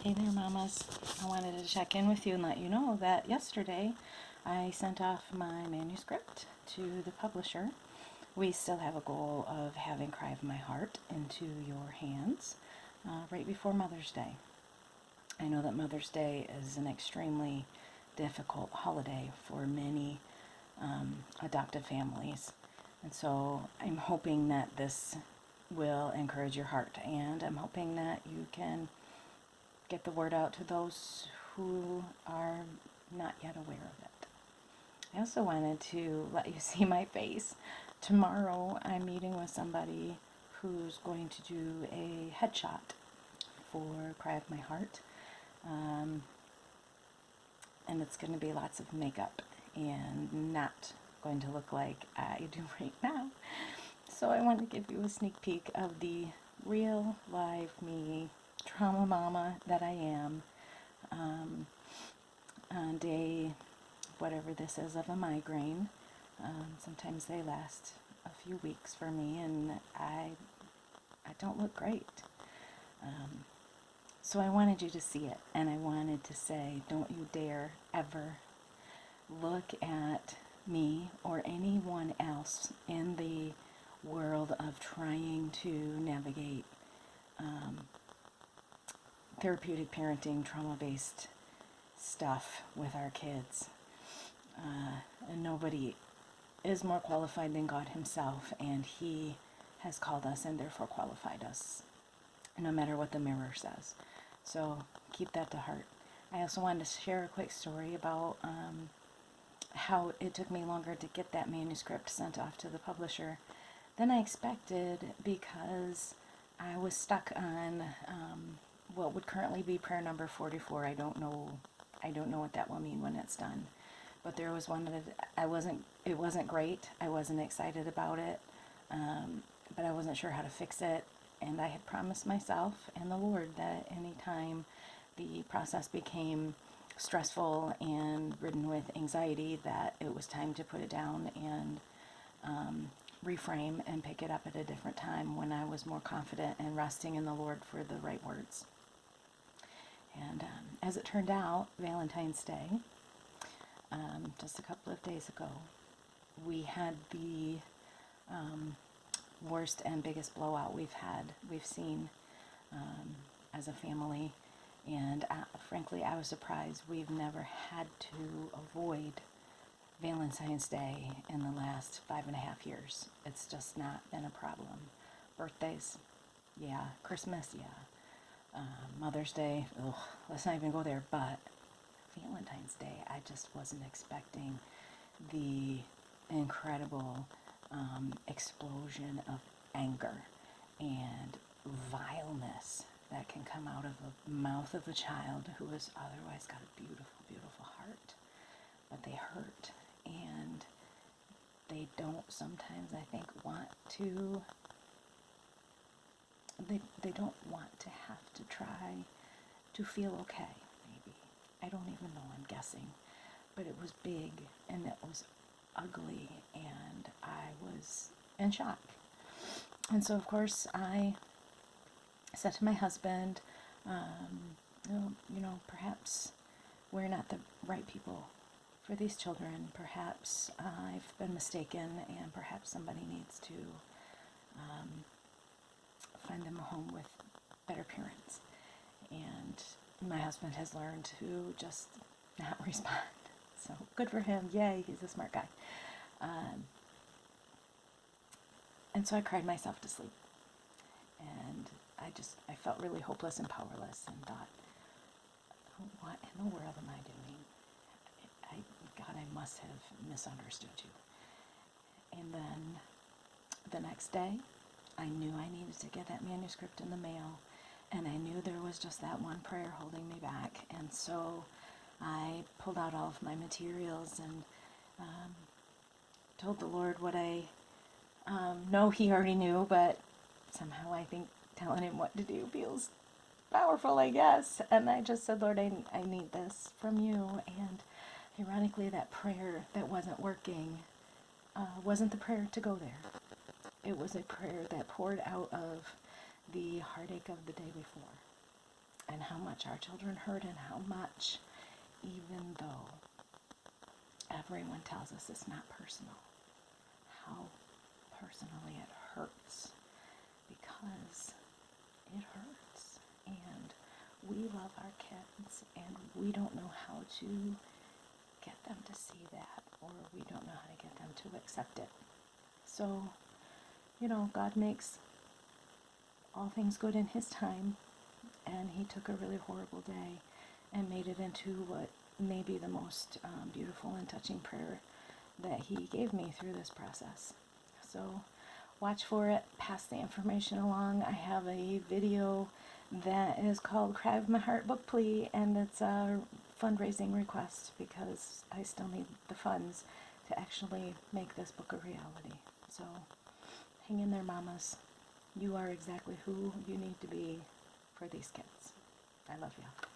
Hey there, mamas. I wanted to check in with you and let you know that yesterday I sent off my manuscript to the publisher. We still have a goal of having Cry of My Heart into your hands right before Mother's Day. I know that Mother's Day is an extremely difficult holiday for many adoptive families. And so I'm hoping that this will encourage your heart, and I'm hoping that you can get the word out to those who are not yet aware of it. I also wanted to let you see my face. Tomorrow I'm meeting with somebody who's going to do a headshot for Cry of My Heart. And it's going to be lots of makeup and not going to look like I do right now. So I want to give you a sneak peek of the real live me, trauma mama that I am, on day whatever this is of a migraine. Sometimes they last a few weeks for me, and I don't look great. So I wanted you to see it, and I wanted to say, don't you dare ever look at me or anyone else in the world of trying to navigate therapeutic parenting, trauma-based stuff with our kids. And nobody is more qualified than God himself, and he has called us and therefore qualified us, no matter what the mirror says. So keep that to heart. I also wanted to share a quick story about how it took me longer to get that manuscript sent off to the publisher than I expected, because I was stuck on what would currently be prayer number 44. I don't know what that will mean when it's done. But there was one that it wasn't great. I wasn't excited about it, but I wasn't sure how to fix it. And I had promised myself and the Lord that anytime the process became stressful and ridden with anxiety, that it was time to put it down and reframe and pick it up at a different time when I was more confident and resting in the Lord for the right words. And as it turned out, Valentine's Day, just a couple of days ago, we had the worst and biggest blowout we've seen as a family. And frankly, I was surprised. We've never had to avoid Valentine's Day in the last 5.5 years. It's just not been a problem. Birthdays, yeah. Christmas, yeah. Mother's Day, ugh, let's not even go there. But Valentine's Day, I just wasn't expecting the incredible explosion of anger and vileness that can come out of the mouth of a child who has otherwise got a beautiful, beautiful heart. But they hurt, and they don't sometimes, I think, want to, they don't want to have to try to feel okay, maybe. I don't even know, I'm guessing. But it was big, and it was ugly, and I was in shock. And so, of course, I said to my husband, perhaps we're not the right people for these children. Perhaps I've been mistaken, and perhaps somebody needs to find them a home with better parents. And my husband has learned to just not respond. So good for him. Yay, he's a smart guy. And so I cried myself to sleep. And I felt really hopeless and powerless, and thought, oh, what in the world am I doing? God, I must have misunderstood you. And then the next day, I knew I needed to get that manuscript in the mail, and I knew there was just that one prayer holding me back. And so I pulled out all of my materials and told the Lord what I know he already knew, but somehow I think telling him what to do feels powerful, I guess. And I just said, Lord, I need this from you. And ironically, that prayer that wasn't working wasn't the prayer to go there. It was a prayer that poured out of the heartache of the day before. and how much our children hurt, and how much, even though everyone tells us it's not personal, how personally it hurts, because it hurts, and we love our kids, and we don't know how to get them to see that, or we don't know how to get them to accept it. So, God makes all things good in His time, and He took a really horrible day and made it into what may be the most beautiful and touching prayer that He gave me through this process. So watch for it, pass the information along. I have a video that is called Cry of My Heart Book Plea, and it's a fundraising request because I still need the funds to actually make this book a reality. So hang in there, mamas. You are exactly who you need to be for these kids. I love you.